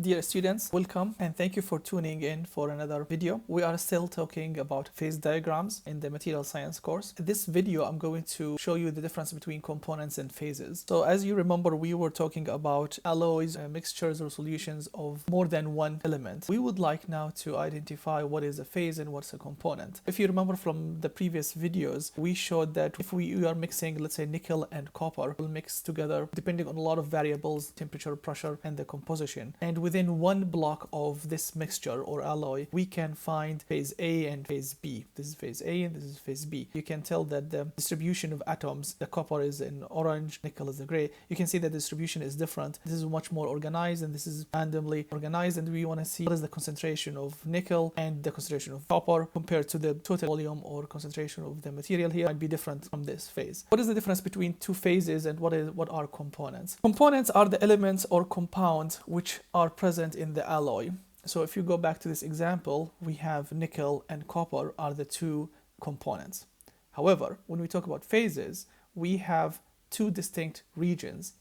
Dear students, welcome and thank you for tuning in for another video. We are still talking about phase diagrams in the material science course. In this video, I'm going to show you the difference between components and phases. So as you remember, we were talking about alloys, mixtures or solutions of more than one element. We would like now to identify what is a phase and what's a component. If you remember from the previous videos, we showed that if we are mixing, let's say, nickel and copper, will mix together depending on a lot of variables, temperature, pressure, and the composition. And within one block of this mixture or alloy, we can find phase A and phase B. This is phase A and this is phase B. You can tell that the distribution of atoms, the copper is in orange, nickel is the gray. You can see that the distribution is different. This is much more organized and this is randomly organized, and we want to see what is the concentration of nickel and the concentration of copper compared to the total volume or concentration of the material here might be different from this phase. What is the difference between two phases and what are components? Components are the elements or compounds which are present in the alloy. So if you go back to this example, we have nickel and copper are the two components. However, when we talk about phases, we have two distinct regions,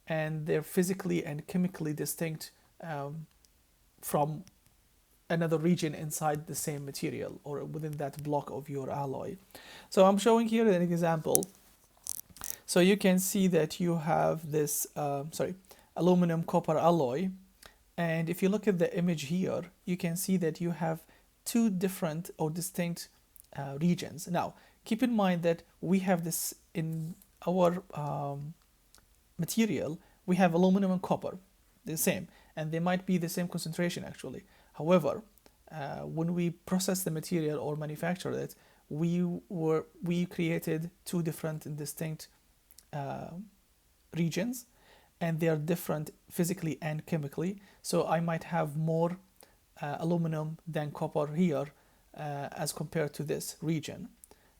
and they're physically and chemically distinct from another region inside the same material or within that block of your alloy. So I'm showing here an example. So you can see that you have this aluminum copper alloy, and if you look at the image here, you can see that you have two different or distinct regions. Now keep in mind that we have this in our material. We have aluminum and copper, the same, and they might be the same concentration actually. However, when we process the material or manufacture it, we created two different and distinct regions, and they are different physically and chemically. So I might have more aluminum than copper here as compared to this region,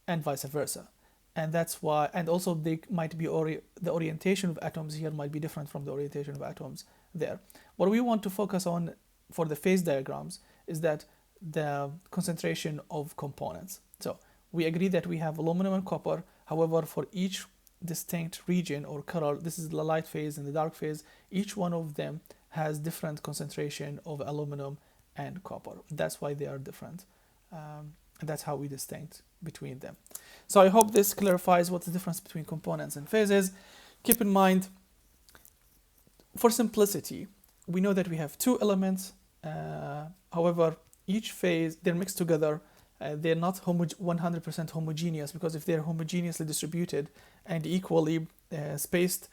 and vice versa. And that's why, and also they might be the orientation of atoms here might be different from the orientation of atoms there. What we want to focus on for the phase diagrams is that the concentration of components. So we agree that we have aluminum and copper. However, for each distinct region or color, this is the light phase and the dark phase, each one of them has different concentration of aluminum and copper. That's why they are different. And that's how we distinct between them. So I hope this clarifies what's the difference between components and phases. Keep in mind, for simplicity, we know that we have two elements. However, each phase, they're mixed together. They're not 100% homogeneous, because if they're homogeneously distributed and equally spaced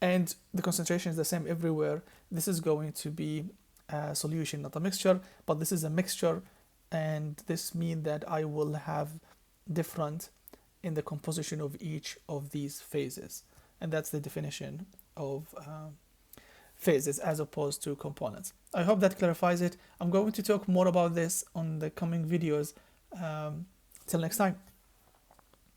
and the concentration is the same everywhere, this is going to be a solution, not a mixture. But this is a mixture, and this means that I will have different in the composition of each of these phases, and that's the definition of phases as opposed to components. I hope that clarifies it. I'm going to talk more about this on the coming videos. Till next time.